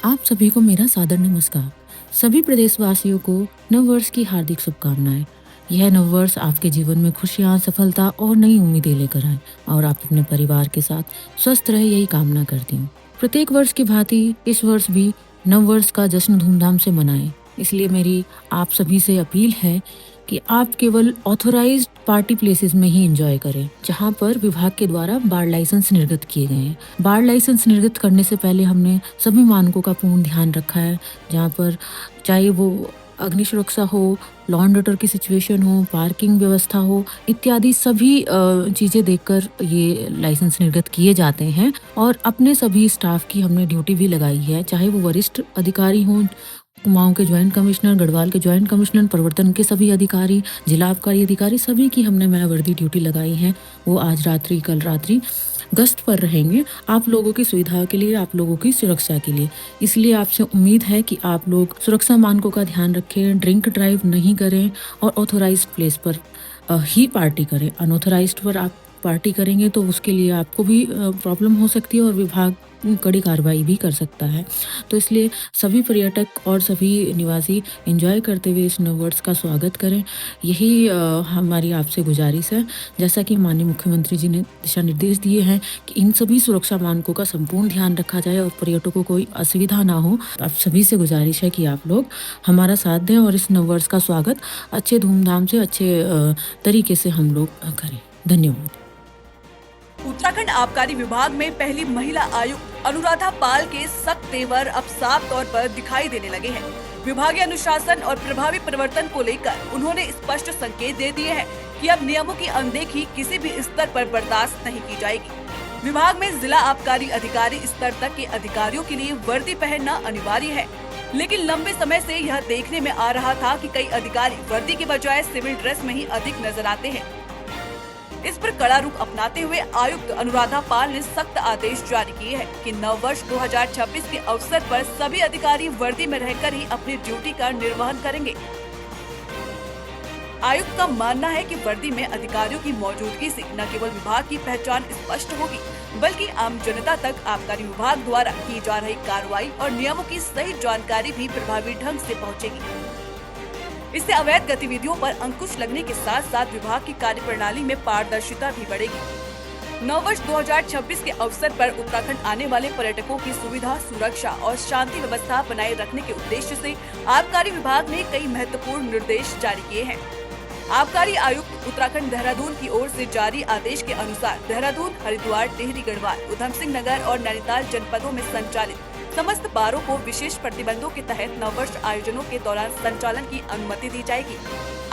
आप सभी को मेरा सादर नमस्कार। सभी प्रदेशवासियों को नववर्ष की हार्दिक शुभकामनाएं। यह नववर्ष आपके जीवन में खुशियां, सफलता और नई उम्मीदें लेकर आए और आप अपने परिवार के साथ स्वस्थ रहे, यही कामना करती हूँ। प्रत्येक वर्ष की भांति इस वर्ष भी नववर्ष का जश्न धूमधाम से मनाएं। इसलिए मेरी आप सभी से अपील है कि आप केवल ऑथोराइज्ड पार्टी प्लेसेस में ही एंजॉय करें, जहां पर विभाग के द्वारा बार लाइसेंस निर्गत किए गए हैं। बार लाइसेंस निर्गत करने से पहले हमने सभी मानकों का पूर्ण ध्यान रखा है, जहां पर चाहे वो अग्नि सुरक्षा हो, लॉ एंड ऑर्डर की सिचुएशन हो, पार्किंग व्यवस्था हो, इत्यादि सभी चीज़ें देखकर ये लाइसेंस निर्गत किए जाते हैं। और अपने सभी स्टाफ की हमने ड्यूटी भी लगाई है, चाहे वो वरिष्ठ अधिकारी हों, कुमाऊं के ज्वाइंट कमिश्नर, गढ़वाल के ज्वाइंट कमिश्नर, प्रवर्तन के सभी अधिकारी, जिला आबकारी अधिकारी, सभी की हमने मैं वर्दी ड्यूटी लगाई है। वो आज रात्रि, कल रात्रि गश्त पर रहेंगे, आप लोगों की सुविधा के लिए, आप लोगों की सुरक्षा के लिए। इसलिए आपसे उम्मीद है कि आप लोग सुरक्षा मानकों का ध्यान रखें, ड्रिंक ड्राइव नहीं करें और ऑथोराइज्ड प्लेस पर ही पार्टी करें। अनऑथोराइज्ड पर आप पार्टी करेंगे तो उसके लिए आपको भी प्रॉब्लम हो सकती है और विभाग कड़ी कार्रवाई भी कर सकता है। तो इसलिए सभी पर्यटक और सभी निवासी एंजॉय करते हुए इस नववर्ष का स्वागत करें, यही हमारी आपसे गुजारिश है। जैसा कि माननीय मुख्यमंत्री जी ने दिशा निर्देश दिए हैं कि इन सभी सुरक्षा मानकों का संपूर्ण ध्यान रखा जाए और पर्यटकों को कोई असुविधा ना हो। तो आप सभी से गुजारिश है कि आप लोग हमारा साथ दें और इस नववर्ष का स्वागत अच्छे धूमधाम से, अच्छे तरीके से हम लोग करें। धन्यवाद। उत्तराखंड आबकारी विभाग में पहली महिला आयुक्त अनुराधा पाल के सख्त तेवर अब साफ तौर पर दिखाई देने लगे हैं। विभागीय अनुशासन और प्रभावी परिवर्तन को लेकर उन्होंने स्पष्ट संकेत दे दिए हैं कि अब नियमों की अनदेखी किसी भी स्तर पर बर्दाश्त नहीं की जाएगी। विभाग में जिला आबकारी अधिकारी स्तर तक के अधिकारियों के लिए वर्दी पहनना अनिवार्य है, लेकिन लंबे समय से यह देखने में आ रहा था कि कई अधिकारी वर्दी के बजाय सिविल ड्रेस में ही अधिक नजर आते हैं। इस पर कड़ा रुख अपनाते हुए आयुक्त अनुराधा पाल ने सख्त आदेश जारी किए हैं कि नववर्ष 2026 के अवसर पर सभी अधिकारी वर्दी में रहकर ही अपनी ड्यूटी का निर्वहन करेंगे। आयुक्त का मानना है कि वर्दी में अधिकारियों की मौजूदगी से न केवल विभाग की पहचान स्पष्ट होगी, बल्कि आम जनता तक आबकारी विभाग द्वारा की जा रही कार्रवाई और नियमों की सही जानकारी भी प्रभावी ढंग से पहुंचेगी। इससे अवैध गतिविधियों पर अंकुश लगने के साथ साथ विभाग की कार्यप्रणाली में पारदर्शिता भी बढ़ेगी। नववर्ष 2026 के अवसर पर उत्तराखंड आने वाले पर्यटकों की सुविधा, सुरक्षा और शांति व्यवस्था बनाए रखने के उद्देश्य से आबकारी विभाग ने कई महत्वपूर्ण निर्देश जारी किए हैं। आबकारी आयुक्त उत्तराखंड देहरादून की ओर से जारी आदेश के अनुसार देहरादून, हरिद्वार, टिहरी गढ़वाल, उधम सिंह नगर और नैनीताल जनपदों में संचालित समस्त बारों को विशेष प्रतिबंधों के तहत नववर्ष आयोजनों के दौरान संचालन की अनुमति दी जाएगी।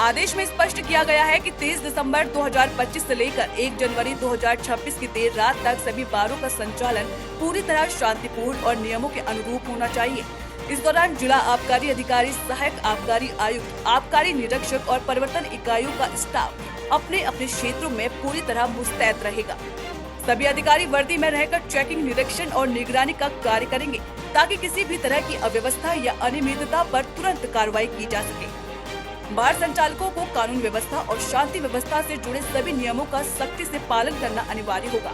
आदेश में स्पष्ट किया गया है कि 30 दिसंबर 2025 से लेकर 1 जनवरी 2026 की देर रात तक सभी बारों का संचालन पूरी तरह शांतिपूर्ण और नियमों के अनुरूप होना चाहिए। इस दौरान जिला आबकारी अधिकारी, सहायक आबकारी आयुक्त, आबकारी निरीक्षक और परिवर्तन इकाइयों का स्टाफ अपने अपने क्षेत्रों में पूरी तरह मुस्तैद रहेगा। सभी अधिकारी वर्दी में रहकर चेकिंग, निरीक्षण और निगरानी का कार्य करेंगे ताकि किसी भी तरह की अव्यवस्था या अनियमितता पर तुरंत कार्रवाई की जा सके। बार संचालकों को कानून व्यवस्था और शांति व्यवस्था से जुड़े सभी नियमों का सख्ती से पालन करना अनिवार्य होगा।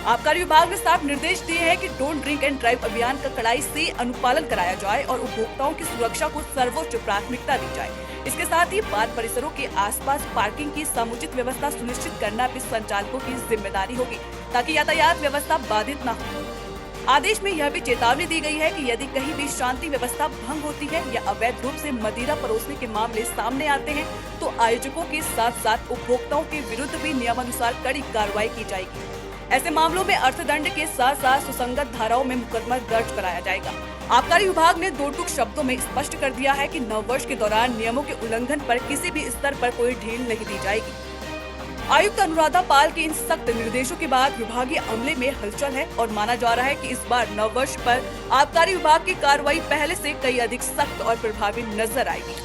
आबकारी विभाग ने साफ निर्देश दिए हैं कि डोंट ड्रिंक एंड ड्राइव अभियान का कड़ाई से अनुपालन कराया जाए और उपभोक्ताओं की सुरक्षा को सर्वोच्च प्राथमिकता दी जाए। इसके साथ ही बार परिसरों के आसपास पार्किंग की समुचित व्यवस्था सुनिश्चित करना भी संचालकों की जिम्मेदारी होगी ताकि यातायात व्यवस्था बाधित न हो। आदेश में यह भी चेतावनी दी गई है कि यदि कहीं भी शांति व्यवस्था भंग होती है या अवैध रूप से मदिरा परोसने के मामले सामने आते हैं तो आयोजकों के साथ साथ उपभोक्ताओं के विरुद्ध भी नियमानुसार कड़ी कार्रवाई की जाएगी। ऐसे मामलों में अर्थदंड के साथ साथ सुसंगत धाराओं में मुकदमा दर्ज कराया जाएगा। आबकारी विभाग ने दो टूक शब्दों में स्पष्ट कर दिया है कि नववर्ष के दौरान नियमों के उल्लंघन पर किसी भी स्तर पर कोई ढील नहीं दी जाएगी। आयुक्त अनुराधा पाल के इन सख्त निर्देशों के बाद विभागीय अमले में हलचल है और माना जा रहा है कि इस बार नववर्ष पर आबकारी विभाग की कार्रवाई पहले से कई अधिक सख्त और प्रभावी नजर आएगी।